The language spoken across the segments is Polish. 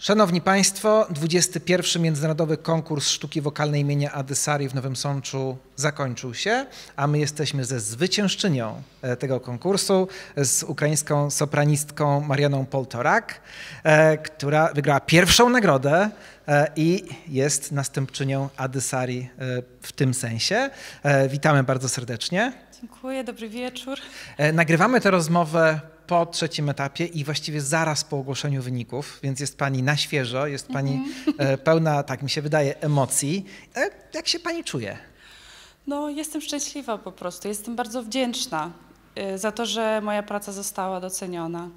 Szanowni Państwo, 21. Międzynarodowy Konkurs Sztuki Wokalnej imienia Ady Sari w Nowym Sączu zakończył się, a my jesteśmy ze zwyciężczynią tego konkursu, z ukraińską sopranistką Marianą Poltorak, która wygrała pierwszą nagrodę i jest następczynią Ady Sari w tym sensie. Witamy bardzo serdecznie. Dziękuję, dobry wieczór. Nagrywamy tę rozmowę po trzecim etapie i właściwie zaraz po ogłoszeniu wyników, więc jest Pani na świeżo, jest Pani pełna, tak mi się wydaje, emocji. Jak się Pani czuje? No, jestem szczęśliwa po prostu, jestem bardzo wdzięczna za to, że moja praca została doceniona.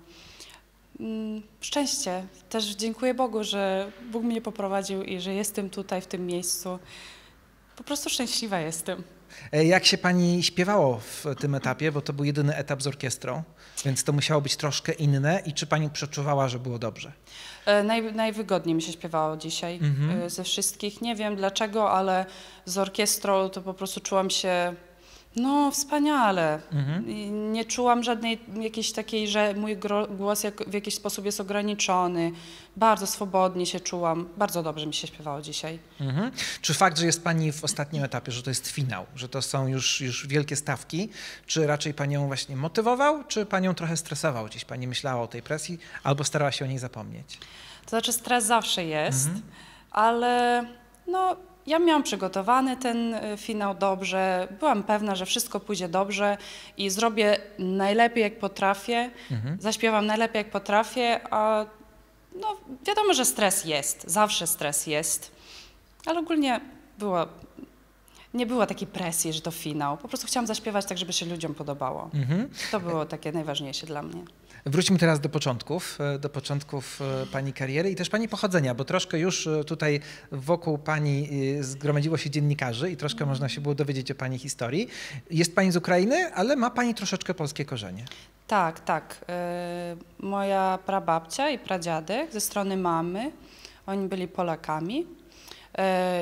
Szczęście. Też dziękuję Bogu, że Bóg mnie poprowadził i że jestem tutaj w tym miejscu. Po prostu szczęśliwa jestem. Jak się Pani śpiewało w tym etapie, bo to był jedyny etap z orkiestrą, więc to musiało być troszkę inne i czy Pani przeczuwała, że było dobrze? Najwygodniej mi się śpiewało dzisiaj ze wszystkich. Nie wiem dlaczego, ale z orkiestrą to po prostu czułam się wspaniale. I nie czułam żadnej jakiejś takiej, że mój głos w jakiś sposób jest ograniczony. Bardzo swobodnie się czułam. Bardzo dobrze mi się śpiewało dzisiaj. Czy fakt, że jest Pani w ostatnim etapie, że to jest finał, że to są już wielkie stawki, czy raczej Panią właśnie motywował, czy Panią trochę stresował? Gdzieś Pani myślała o tej presji albo starała się o niej zapomnieć? To znaczy stres zawsze jest, ale ja miałam przygotowany ten finał dobrze, byłam pewna, że wszystko pójdzie dobrze i zrobię najlepiej jak potrafię, zaśpiewam najlepiej jak potrafię, a wiadomo, że stres jest, zawsze stres jest, ale ogólnie nie było takiej presji, że to finał, po prostu chciałam zaśpiewać tak, żeby się ludziom podobało. To było takie najważniejsze dla mnie. Wróćmy teraz do początków Pani kariery i też Pani pochodzenia, bo troszkę już tutaj wokół Pani zgromadziło się dziennikarzy i troszkę można się było dowiedzieć o Pani historii. Jest Pani z Ukrainy, ale ma Pani troszeczkę polskie korzenie. Tak, tak. Moja prababcia i pradziadek ze strony mamy, oni byli Polakami.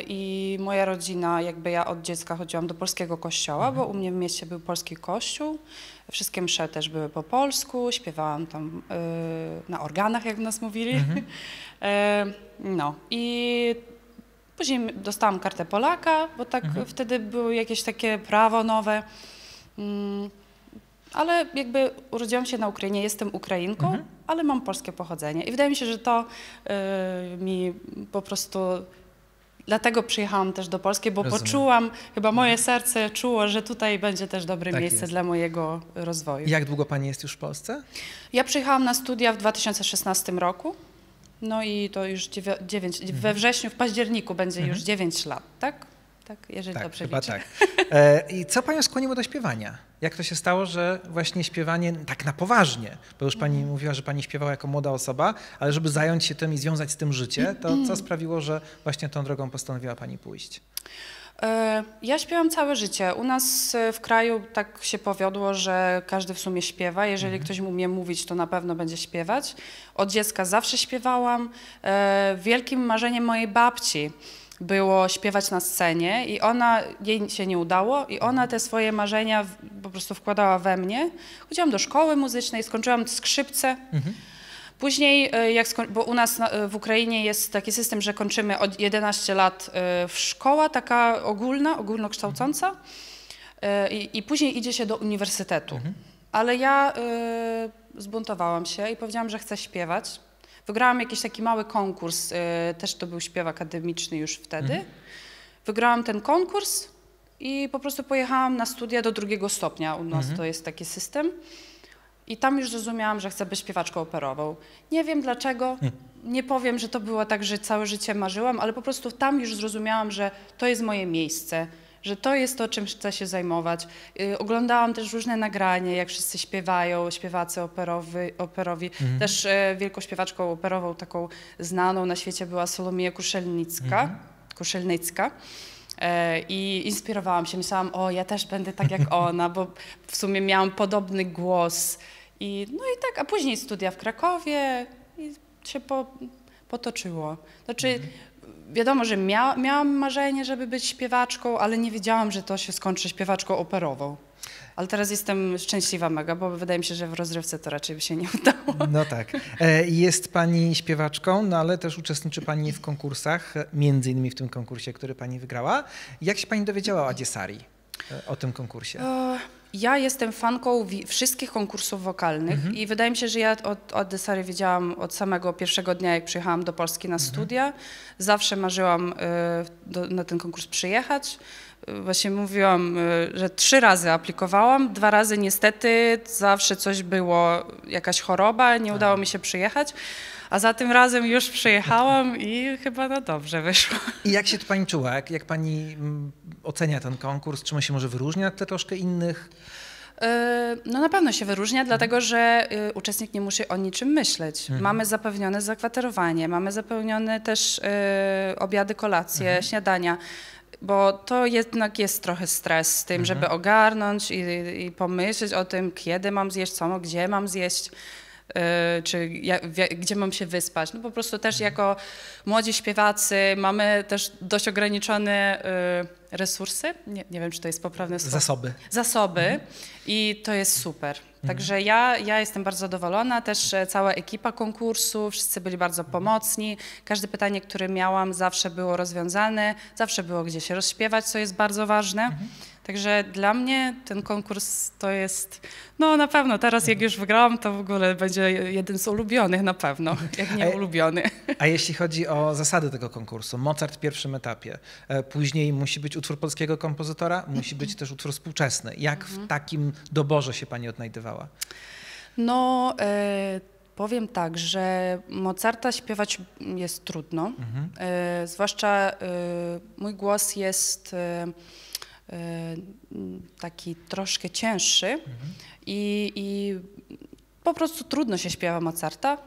I moja rodzina, jakby ja od dziecka chodziłam do polskiego kościoła, bo u mnie w mieście był polski kościół. Wszystkie msze też były po polsku, śpiewałam tam na organach, jak w nas mówili. I później dostałam kartę Polaka, bo tak wtedy było jakieś takie prawo nowe. Ale jakby urodziłam się na Ukrainie, jestem Ukrainką, ale mam polskie pochodzenie. I wydaje mi się, że to mi po prostu... Dlatego przyjechałam też do Polski, bo poczułam, chyba moje serce czuło, że tutaj będzie też dobre miejsce dla mojego rozwoju. Jak długo Pani jest już w Polsce? Ja przyjechałam na studia w 2016 roku, i to już we wrześniu, w październiku będzie już 9 lat, tak? Tak, jeżeli dobrze liczę. Tak. I co Panią skłoniło do śpiewania? Jak to się stało, że właśnie śpiewanie tak na poważnie, bo już Pani mówiła, że Pani śpiewała jako młoda osoba, ale żeby zająć się tym i związać z tym życie, to co sprawiło, że właśnie tą drogą postanowiła Pani pójść? Ja śpiewam całe życie. U nas w kraju tak się powiodło, że każdy w sumie śpiewa. Jeżeli ktoś umie mówić, to na pewno będzie śpiewać. Od dziecka zawsze śpiewałam. Wielkim marzeniem mojej babci było śpiewać na scenie i jej się nie udało i ona te swoje marzenia po prostu wkładała we mnie. Chodziłam do szkoły muzycznej, skończyłam skrzypce. Później, bo u nas w Ukrainie jest taki system, że kończymy od 11 lat szkoła taka ogólnokształcąca i później idzie się do uniwersytetu. Ale ja zbuntowałam się i powiedziałam, że chcę śpiewać. Wygrałam jakiś taki mały konkurs, też to był śpiew akademiczny już wtedy. Wygrałam ten konkurs i po prostu pojechałam na studia do 2. stopnia. U nas to jest taki system. I tam już zrozumiałam, że chcę być śpiewaczką operową. Nie wiem dlaczego, nie powiem, że to było tak, że całe życie marzyłam, ale po prostu tam już zrozumiałam, że to jest moje miejsce, że to jest to, czym chcę się zajmować. Oglądałam też różne nagrania, jak wszyscy śpiewają, śpiewacy operowi. Też wielką śpiewaczką operową, taką znaną na świecie była Solomija Kuszelnicka. I inspirowałam się, myślałam, ja też będę tak jak ona, bo w sumie miałam podobny głos. I tak, a później studia w Krakowie i się potoczyło. Znaczy, wiadomo, że miałam marzenie, żeby być śpiewaczką, ale nie wiedziałam, że to się skończy śpiewaczką operową. Ale teraz jestem szczęśliwa mega, bo wydaje mi się, że w rozrywce to raczej by się nie udało. No tak. Jest pani śpiewaczką, no ale też uczestniczy pani w konkursach, między innymi w tym konkursie, który pani wygrała. Jak się pani dowiedziała o Adziesari, o tym konkursie? Ja jestem fanką wszystkich konkursów wokalnych i wydaje mi się, że ja o Adziesari wiedziałam od samego pierwszego dnia, jak przyjechałam do Polski na studia. Zawsze marzyłam na ten konkurs przyjechać. Właśnie mówiłam, że 3 razy aplikowałam, 2 razy niestety zawsze coś było, jakaś choroba, nie udało mi się przyjechać, a za tym razem już przyjechałam i chyba no dobrze wyszło. I jak się to pani czuła? Jak pani ocenia ten konkurs? Czy on się może wyróżnia od troszkę innych? No na pewno się wyróżnia, dlatego że uczestnik nie musi o niczym myśleć. Mamy zapewnione zakwaterowanie, mamy zapewnione też obiady, kolacje, śniadania. Bo to jednak jest trochę stres z tym, żeby ogarnąć i pomyśleć o tym, kiedy mam zjeść, gdzie mam zjeść, czy gdzie mam się wyspać. No po prostu też jako młodzi śpiewacy mamy też dość ograniczone resursy, nie wiem, czy to jest poprawne słowo. Zasoby i to jest super. Także ja jestem bardzo zadowolona, też cała ekipa konkursu, wszyscy byli bardzo pomocni. Każde pytanie, które miałam, zawsze było rozwiązane, zawsze było gdzie się rozśpiewać, co jest bardzo ważne. Także dla mnie ten konkurs to jest, no na pewno teraz jak już wygrałam, to w ogóle będzie jeden z ulubionych na pewno, jak nie ulubiony. A jeśli chodzi o zasady tego konkursu, Mozart w pierwszym etapie, później musi być utwór polskiego kompozytora, musi być też utwór współczesny. Jak w takim doborze się pani odnajdywała? No, powiem tak, że Mozarta śpiewać jest trudno, zwłaszcza mój głos jest taki troszkę cięższy i po prostu trudno się śpiewa Mozarta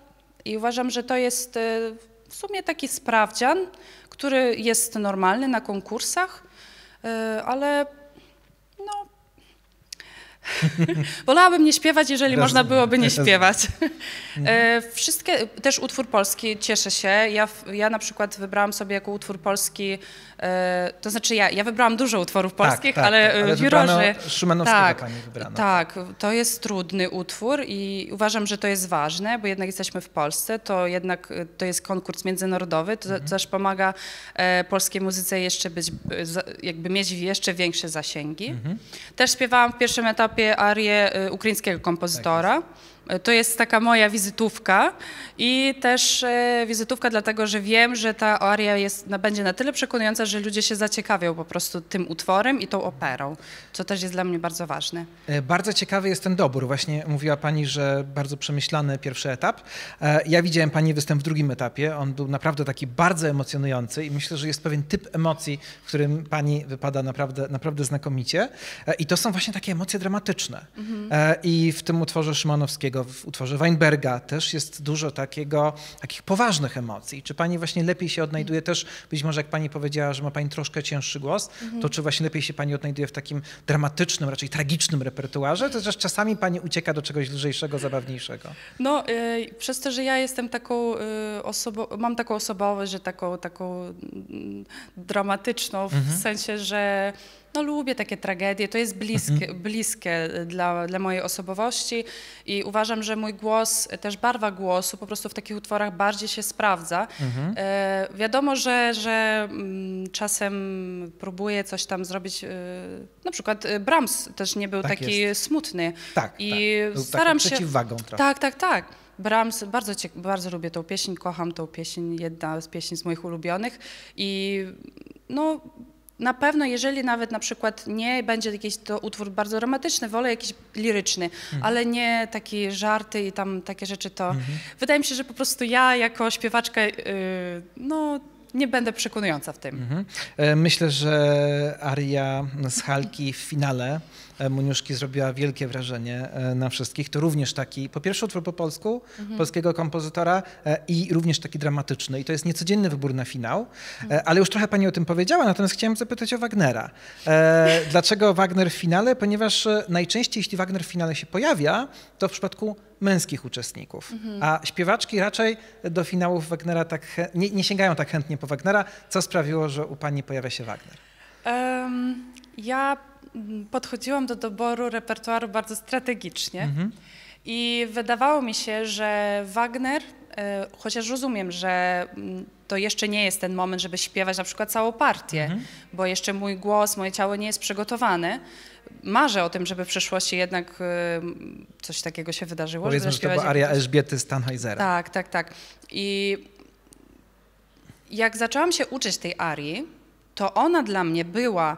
i uważam, że to jest w sumie taki sprawdzian, który jest normalny na konkursach, ale no wolałabym nie śpiewać, jeżeli można byłoby nie śpiewać. Wszystkie, też utwór polski, cieszę się. Ja na przykład wybrałam sobie jako utwór polski, to znaczy ja wybrałam dużo utworów polskich, ale jurorzy... Szymanowskiego pani wybrano. Tak, to jest trudny utwór i uważam, że to jest ważne, bo jednak jesteśmy w Polsce, to jednak to jest konkurs międzynarodowy, to też pomaga polskiej muzyce jeszcze jakby mieć jeszcze większe zasięgi. Też śpiewałam w pierwszym etapie arię ukraińskiego kompozytora. To jest taka moja wizytówka i też wizytówka dlatego, że wiem, że ta aria będzie na tyle przekonująca, że ludzie się zaciekawią po prostu tym utworem i tą operą, co też jest dla mnie bardzo ważne. Bardzo ciekawy jest ten dobór. Właśnie mówiła pani, że bardzo przemyślany pierwszy etap. Ja widziałem pani występ w drugim etapie. On był naprawdę taki bardzo emocjonujący i myślę, że jest pewien typ emocji, w którym pani wypada naprawdę znakomicie. I to są właśnie takie emocje dramatyczne. I w tym utworze Szymanowskiego, w utworze Weinberga też jest dużo takich poważnych emocji. Czy pani właśnie lepiej się odnajduje też, być może jak pani powiedziała, że ma pani troszkę cięższy głos, to czy właśnie lepiej się pani odnajduje w takim dramatycznym, raczej tragicznym repertuarze, to też czasami pani ucieka do czegoś lżejszego, zabawniejszego? No, przez to, że ja jestem taką mam taką osobowość, że taką dramatyczną, w sensie, że no, lubię takie tragedie, to jest bliskie dla mojej osobowości i uważam, że mój głos, też barwa głosu po prostu w takich utworach bardziej się sprawdza. Wiadomo, że czasem próbuję coś tam zrobić, na przykład Brahms też nie był taki smutny. I był staram się... przeciwwagą trochę. Tak. Brahms, bardzo lubię tą pieśń, kocham tą pieśń, jedna z pieśni z moich ulubionych i no na pewno, jeżeli nawet na przykład nie będzie jakiś to utwór bardzo dramatyczny, wolę jakiś liryczny, ale nie takie żarty i tam takie rzeczy, to wydaje mi się, że po prostu ja jako śpiewaczka no nie będę przekonująca w tym. Myślę, że aria z Halki w finale Moniuszki zrobiła wielkie wrażenie na wszystkich. To również taki, po pierwsze utwór po polsku, polskiego kompozytora i również taki dramatyczny. I to jest niecodzienny wybór na finał, ale już trochę pani o tym powiedziała, natomiast chciałem zapytać o Wagnera. Dlaczego Wagner w finale? Ponieważ najczęściej, jeśli Wagner w finale się pojawia, to w przypadku męskich uczestników, a śpiewaczki raczej do finałów Wagnera nie sięgają tak chętnie po Wagnera. Co sprawiło, że u pani pojawia się Wagner? Ja podchodziłam do doboru repertuaru bardzo strategicznie i wydawało mi się, że Wagner, chociaż rozumiem, że to jeszcze nie jest ten moment, żeby śpiewać na przykład całą partię, bo jeszcze mój głos, moje ciało nie jest przygotowane. Marzę o tym, żeby w przyszłości jednak coś takiego się wydarzyło. Powiedzmy, że to była aria Elżbiety Stanheisera. Tak. I jak zaczęłam się uczyć tej arii, to ona dla mnie była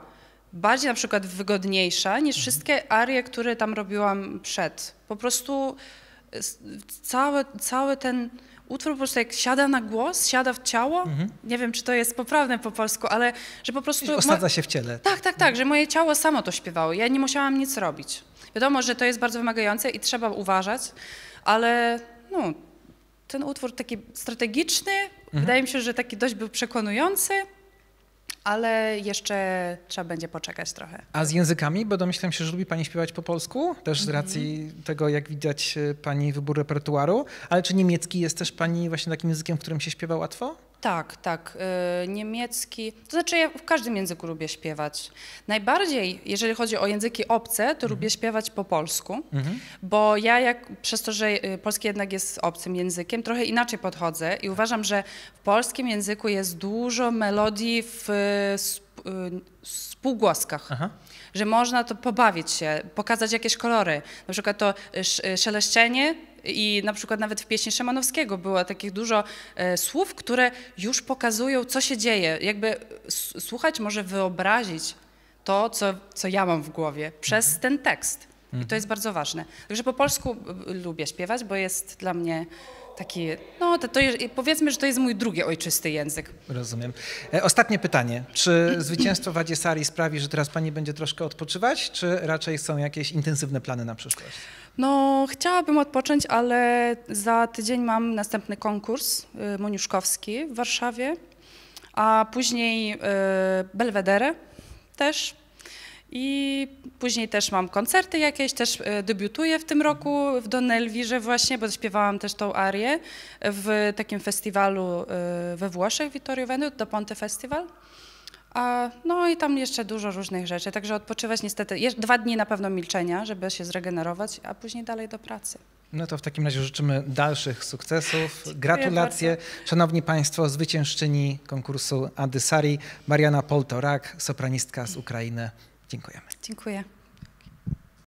bardziej na przykład wygodniejsza niż wszystkie arie, które tam robiłam przed. Po prostu cały ten utwór po prostu jak siada na głos, siada w ciało. Nie wiem, czy to jest poprawne po polsku, ale że po prostu... Osadza się w ciele. Tak, że moje ciało samo to śpiewało. Ja nie musiałam nic robić. Wiadomo, że to jest bardzo wymagające i trzeba uważać, ale no, ten utwór taki strategiczny, wydaje mi się, że taki dość był przekonujący, ale jeszcze trzeba będzie poczekać trochę. A z językami? Bo domyślam się, że lubi pani śpiewać po polsku, też z racji tego, jak widać pani wybór repertuaru, ale czy niemiecki jest też pani właśnie takim językiem, w którym się śpiewa łatwo? Tak. Niemiecki, to znaczy ja w każdym języku lubię śpiewać. Najbardziej, jeżeli chodzi o języki obce, to lubię śpiewać po polsku, bo ja przez to, że polski jednak jest obcym językiem, trochę inaczej podchodzę i uważam, że w polskim języku jest dużo melodii w spółgłoskach. Że można to pobawić się, pokazać jakieś kolory. Na przykład to szeleszczenie i na przykład nawet w pieśni Szymanowskiego było takich dużo słów, które już pokazują, co się dzieje. Jakby słuchacz może wyobrazić to, co ja mam w głowie przez ten tekst. I to jest bardzo ważne. Także po polsku lubię śpiewać, bo jest dla mnie taki, no powiedzmy, że to jest mój drugi ojczysty język. Rozumiem. Ostatnie pytanie. Czy zwycięstwo w Adiesarii sprawi, że teraz pani będzie troszkę odpoczywać, czy raczej są jakieś intensywne plany na przyszłość? No, chciałabym odpocząć, ale za tydzień mam następny konkurs moniuszkowski w Warszawie, a później Belvedere też. I później też mam koncerty jakieś, też debiutuję w tym roku w Don Elwirze właśnie, bo śpiewałam też tą arię w takim festiwalu we Włoszech, Vittorio Veneto, Do Ponte Festival. No i tam jeszcze dużo różnych rzeczy, także odpoczywać niestety, 2 dni na pewno milczenia, żeby się zregenerować, a później dalej do pracy. No to w takim razie życzymy dalszych sukcesów. Dziękuję Gratulacje. bardzo. Szanowni Państwo, zwyciężczyni konkursu Adysari, Mariana Poltorak, sopranistka z Ukrainy. Dziękujemy. Dziękuję.